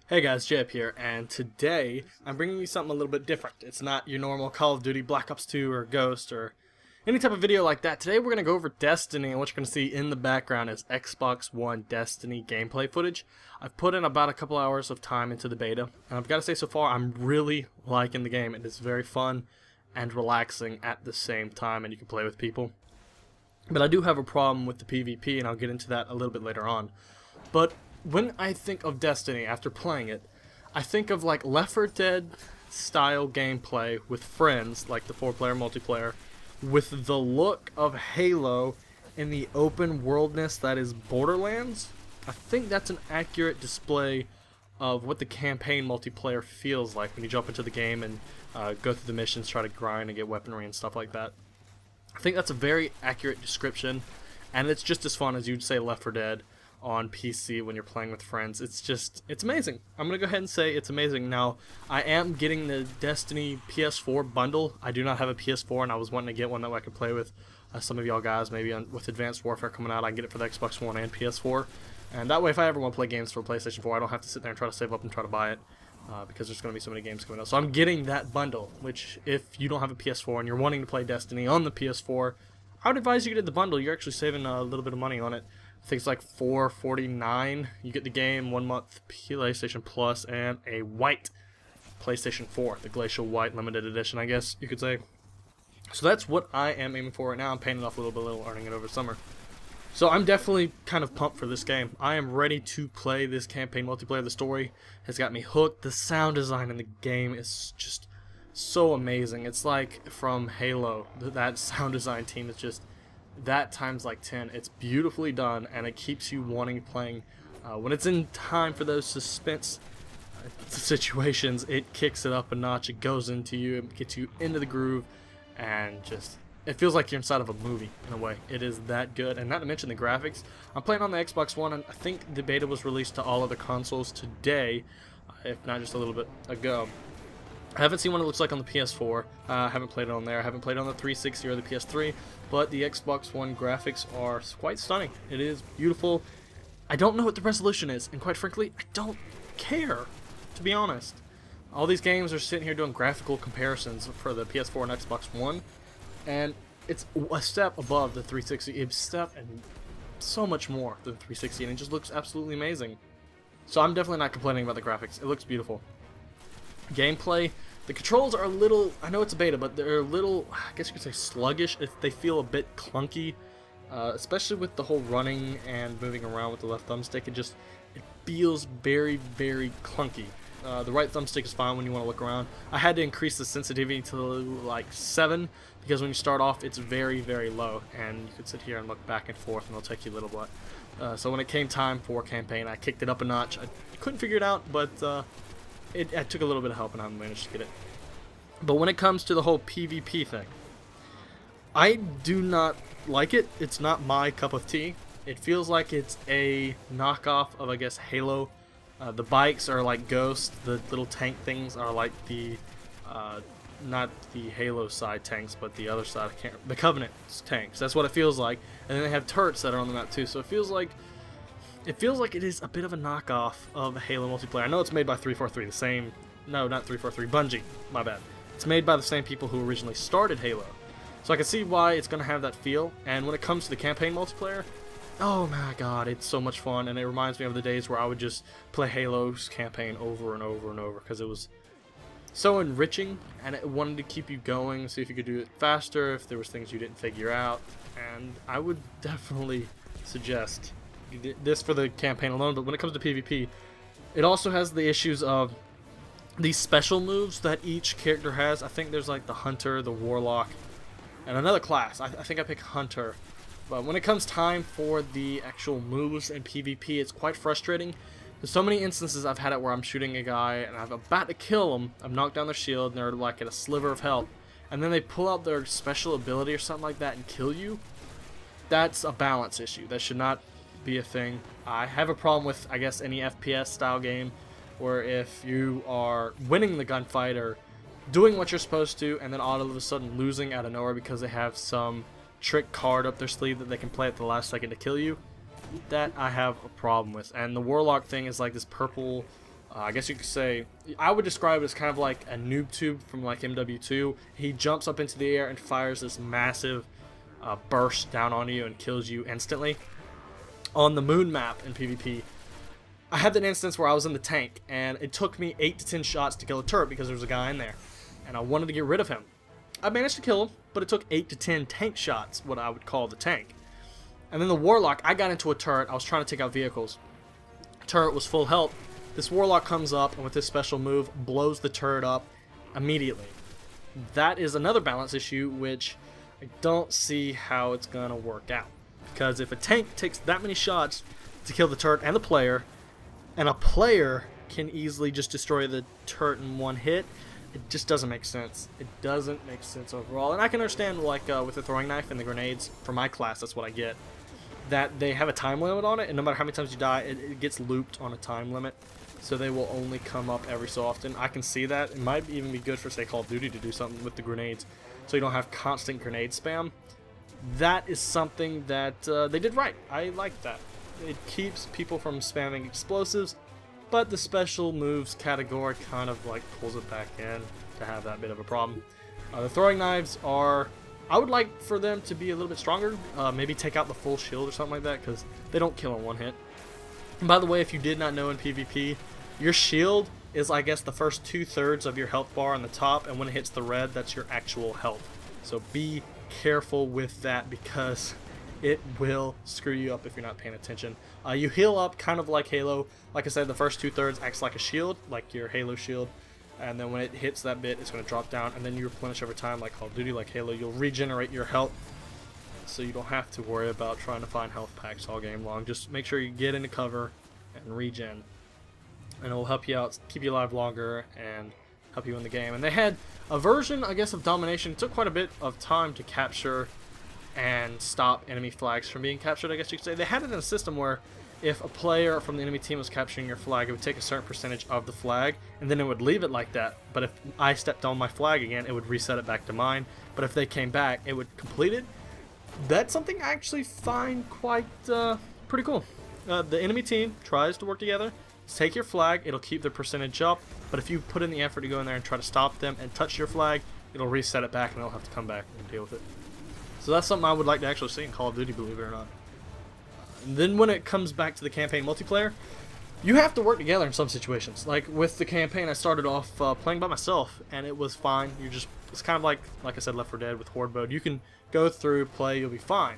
Hey guys, Jhub here, and today I'm bringing you something a little bit different. It's not your normal Call of Duty Black Ops 2 or Ghost or any type of video like that. Today we're going to go over Destiny, and what you're going to see in the background is Xbox One Destiny gameplay footage. I've put in about a couple hours of time into the beta, and I've got to say so far I'm really liking the game. It is very fun and relaxing at the same time, and you can play with people. But I do have a problem with the PvP, and I'll get into that a little bit later on. But when I think of Destiny after playing it, I think of like Left 4 Dead style gameplay with friends, like the 4-player multiplayer, with the look of Halo in the open worldness that is Borderlands. I think that's an accurate display of what the campaign multiplayer feels like when you jump into the game and go through the missions, try to grind and get weaponry and stuff like that. I think that's a very accurate description, and it's just as fun as you'd say Left 4 Dead on PC when you're playing with friends. It's amazing. I'm gonna go ahead and say it's amazing. Now, I am getting the Destiny PS4 bundle. I do not have a PS4, and I was wanting to get one that I could play with some of y'all guys, maybe with Advanced Warfare coming out. I can get it for the Xbox One and PS4, and that way if I ever want to play games for PlayStation 4, I don't have to sit there and try to save up and try to buy it, because there's going to be so many games coming out. So I'm getting that bundle, which if you don't have a PS4 and you're wanting to play Destiny on the PS4, I would advise you get the bundle. You're actually saving a little bit of money on it. I think it's like $4.49. You get the game, 1 month PlayStation Plus, and a white PlayStation 4, the Glacial White Limited Edition, I guess you could say. So that's what I am aiming for right now. I'm paying it off a little, earning it over summer. So I'm definitely kind of pumped for this game. I am ready to play this campaign multiplayer. The story has got me hooked. The sound design in the game is just so amazing. It's like from Halo. That sound design team is just that times like 10. It's beautifully done, and it keeps you wanting playing. When it's in time for those suspense situations, it kicks it up a notch. It goes into you, it gets you into the groove, and just it feels like you're inside of a movie in a way. It is that good, and not to mention the graphics. I'm playing on the Xbox One, and I think the beta was released to all other consoles today, if not just a little bit ago. I haven't seen what it looks like on the PS4. I haven't played it on there. I haven't played it on the 360 or the PS3, but the Xbox One graphics are quite stunning. It is beautiful. I don't know what the resolution is, and quite frankly, I don't care, to be honest. All these games are sitting here doing graphical comparisons for the PS4 and Xbox One, and it's a step above the 360. It's a step and so much more than the 360, and it just looks absolutely amazing. So I'm definitely not complaining about the graphics. It looks beautiful. Gameplay, the controls are a little, I know it's a beta, but they're a little, I guess you could say sluggish. They feel a bit clunky, especially with the whole running and moving around with the left thumbstick. It feels very, very clunky. The right thumbstick is fine when you want to look around. I had to increase the sensitivity to like 7, because when you start off it's very, very low, and you could sit here and look back and forth and it'll take you a little bit. So when it came time for campaign, I kicked it up a notch. I couldn't figure it out, but it took a little bit of help, and I managed to get it. But when it comes to the whole PvP thing, I do not like it. It's not my cup of tea. It feels like it's a knockoff of, I guess, Halo. The bikes are like Ghost. The little tank things are like the, not the Halo side tanks, but the other side, the Covenant tanks. That's what it feels like. And then they have turrets that are on the map too. So it feels like it is a bit of a knockoff of Halo multiplayer. I know it's made by 343, no, not 343, Bungie, my bad. It's made by the same people who originally started Halo. So I can see why it's going to have that feel, and when it comes to the campaign multiplayer, oh my god, it's so much fun, and it reminds me of the days where I would just play Halo's campaign over and over and over, because it was so enriching, and it wanted to keep you going, see if you could do it faster, if there was things you didn't figure out, and I would definitely suggest this for the campaign alone. But when it comes to PvP, it also has the issues of these special moves that each character has. I think there's like the Hunter, the Warlock, and another class. I think I pick Hunter. But when it comes time for the actual moves in PvP, it's quite frustrating. There's so many instances I've had it where I'm shooting a guy and I'm about to kill them. I've knocked down their shield and they're like at a sliver of health, and then they pull out their special ability or something like that and kill you. That's a balance issue. That should not be a thing. I have a problem with, I guess, any FPS style game where if you are winning the gunfight or doing what you're supposed to, and then all of a sudden losing out of nowhere because they have some trick card up their sleeve that they can play at the last second to kill you, that I have a problem with. And the Warlock thing is like this purple I guess you could say, I would describe it as kind of like a noob tube from like MW2. He jumps up into the air and fires this massive burst down on you and kills you instantly. On the moon map in PvP, I had that instance where I was in the tank, and it took me 8 to 10 shots to kill a turret because there was a guy in there, and I wanted to get rid of him. I managed to kill him, but it took 8 to 10 tank shots, what I would call the tank. And then the Warlock, I got into a turret, I was trying to take out vehicles. Turret was full health. This Warlock comes up and with his special move blows the turret up immediately. That is another balance issue which I don't see how it's gonna work out. Because if a tank takes that many shots to kill the turret and the player, and a player can easily just destroy the turret in one hit, it just doesn't make sense. It doesn't make sense overall. And I can understand, like with the throwing knife and the grenades, for my class that's what I get, that they have a time limit on it, and no matter how many times you die, it gets looped on a time limit. So they will only come up every so often. I can see that. It might even be good for, say, Call of Duty to do something with the grenades, so you don't have constant grenade spam. That is something that they did right. I like that. It keeps people from spamming explosives, but the special moves category kind of like pulls it back in to have that bit of a problem. The throwing knives are, I would like for them to be a little bit stronger. Maybe take out the full shield or something like that, because they don't kill in one hit. And by the way, if you did not know, in PvP, your shield is, I guess, the first 2/3 of your health bar on the top, and when it hits the red, that's your actual health. So be careful with that, because it will screw you up if you're not paying attention. You heal up kind of like Halo. Like I said, the first 2/3 acts like a shield, like your Halo shield, and then when it hits that bit, it's going to drop down, and then you replenish over time like Call of Duty, like Halo. You'll regenerate your health, so you don't have to worry about trying to find health packs all game long. Just make sure you get into cover and regen, and it will help you out, keep you alive longer, and help you win the game. And they had a version, I guess, of domination. It took quite a bit of time to capture and stop enemy flags from being captured, I guess you could say. They had it in a system where if a player from the enemy team was capturing your flag, it would take a certain percentage of the flag, and then it would leave it like that. But if I stepped on my flag again, it would reset it back to mine. But if they came back, it would complete it. That's something I actually find quite pretty cool. The enemy team tries to work together, take your flag, it'll keep the percentage up, but if you put in the effort to go in there and try to stop them and touch your flag, it'll reset it back and they'll have to come back and deal with it. So that's something I would like to actually see in Call of Duty, believe it or not. And then when it comes back to the campaign multiplayer, you have to work together in some situations. Like with the campaign, I started off playing by myself, and it was fine. It's kind of like I said, Left 4 Dead with Horde mode. You can go through, play, you'll be fine.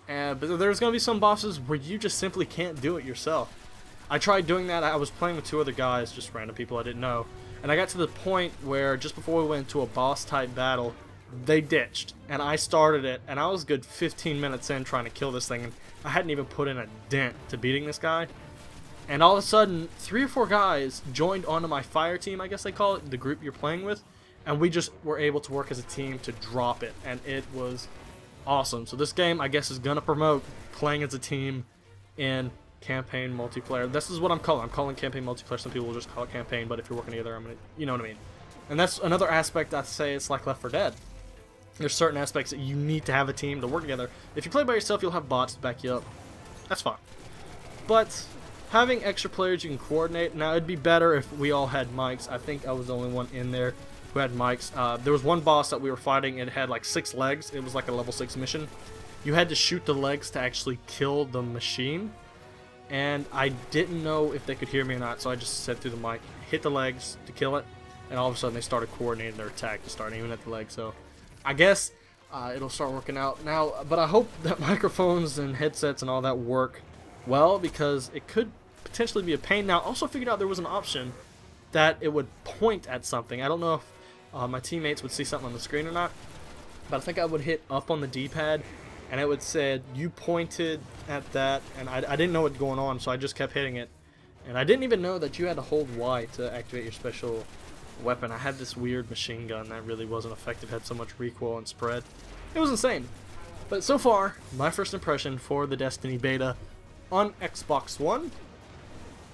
But there's going to be some bosses where you just simply can't do it yourself. I tried doing that. I was playing with 2 other guys, just random people I didn't know, and I got to the point where just before we went into a boss type battle, they ditched, and I started it, and I was a good 15 minutes in trying to kill this thing, and I hadn't even put in a dent to beating this guy. And all of a sudden, 3 or 4 guys joined onto my fire team, I guess they call it, the group you're playing with, and we just were able to work as a team to drop it, and it was awesome. So this game, I guess, is gonna promote playing as a team in campaign multiplayer. This is what I'm calling campaign multiplayer. Some people will just call it campaign, but if you're working together, you know what I mean. And that's another aspect I'd say it's like Left 4 Dead. There's certain aspects that you need to have a team to work together. If you play by yourself, you'll have bots to back you up. That's fine. But having extra players you can coordinate. Now, it'd be better if we all had mics. I think I was the only one in there who had mics. There was one boss that we were fighting. It had like 6 legs. It was like a level 6 mission. You had to shoot the legs to actually kill the machine. And I didn't know if they could hear me or not, so I just said through the mic, hit the legs to kill it. And all of a sudden they started coordinating their attack to start aiming at the legs. So I guess it'll start working out now. But I hope that microphones and headsets and all that work well, because it could potentially be a pain. Now, I also figured out there was an option that it would point at something. I don't know if my teammates would see something on the screen or not, but I think I would hit up on the D-pad, and it would say, you pointed at that, and I didn't know what was going on, so I just kept hitting it. And I didn't even know that you had to hold Y to activate your special weapon. I had this weird machine gun that really wasn't effective, had so much recoil and spread. It was insane. But so far, my first impression for the Destiny beta on Xbox One,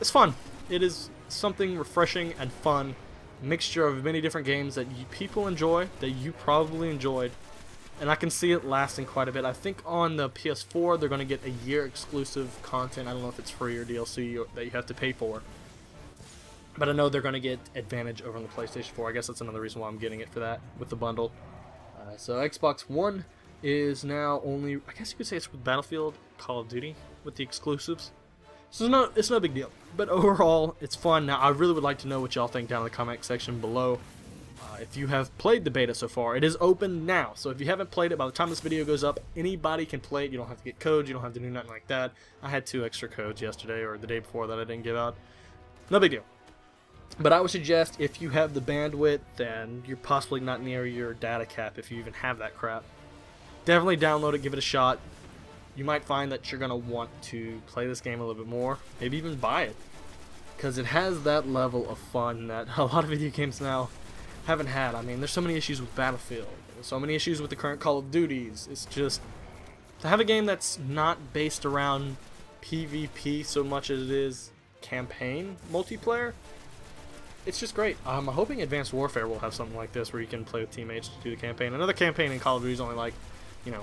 it's fun. It is something refreshing and fun, a mixture of many different games that people enjoy, that you probably enjoyed, and I can see it lasting quite a bit. I think on the PS4 they're going to get a year exclusive content. I don't know if it's free or DLC that you have to pay for. But I know they're going to get advantage over on the PlayStation 4. I guess that's another reason why I'm getting it for that with the bundle. So Xbox One is now only, I guess you could say it's with Battlefield, Call of Duty, with the exclusives. So it's no big deal. But overall, it's fun. Now, I really would like to know what y'all think down in the comment section below. If you have played the beta so far, it is open now. So if you haven't played it, by the time this video goes up, anybody can play it. You don't have to get codes. You don't have to do nothing like that. I had 2 extra codes yesterday or the day before that I didn't give out. No big deal. But I would suggest if you have the bandwidth and you're possibly not near your data cap, if you even have that crap, definitely download it, give it a shot. You might find that you're going to want to play this game a little bit more, maybe even buy it, because it has that level of fun that a lot of video games now haven't had. I mean, there's so many issues with Battlefield, there's so many issues with the current Call of Duties. It's just, to have a game that's not based around PvP so much as it is campaign multiplayer, it's just great. I'm hoping Advanced Warfare will have something like this where you can play with teammates to do the campaign. Another campaign in Call of Duty is only like,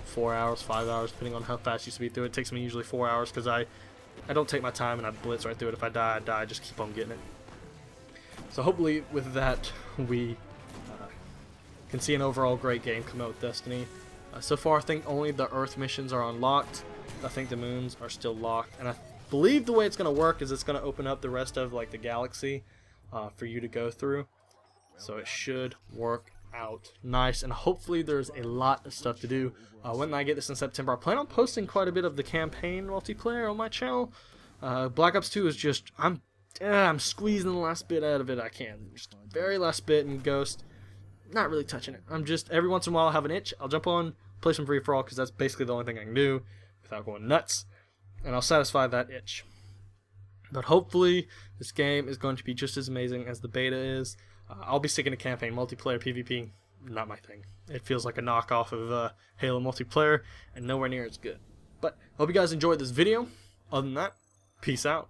4 hours, 5 hours, depending on how fast you speed through it. It takes me usually 4 hours because I don't take my time and I blitz right through it. If I die, I die. I just keep on getting it. So hopefully with that, we can see an overall great game come out with Destiny. So far, I think only the Earth missions are unlocked. I think the moons are still locked. And I believe the way it's going to work is it's going to open up the rest of like the galaxy for you to go through. So it should work out nice, and hopefully there's a lot of stuff to do. When I get this in September, I plan on posting quite a bit of the campaign multiplayer on my channel. Black Ops 2 is just, I'm squeezing the last bit out of it I can. Just very last bit, and Ghost, not really touching it. I'm just, every once in a while I have an itch, I'll jump on, play some free-for-all, because that's basically the only thing I can do without going nuts, and I'll satisfy that itch. But hopefully this game is going to be just as amazing as the beta is. I'll be sticking to campaign. Multiplayer PvP, not my thing. It feels like a knockoff of Halo multiplayer and nowhere near as good. But I hope you guys enjoyed this video. Other than that, peace out.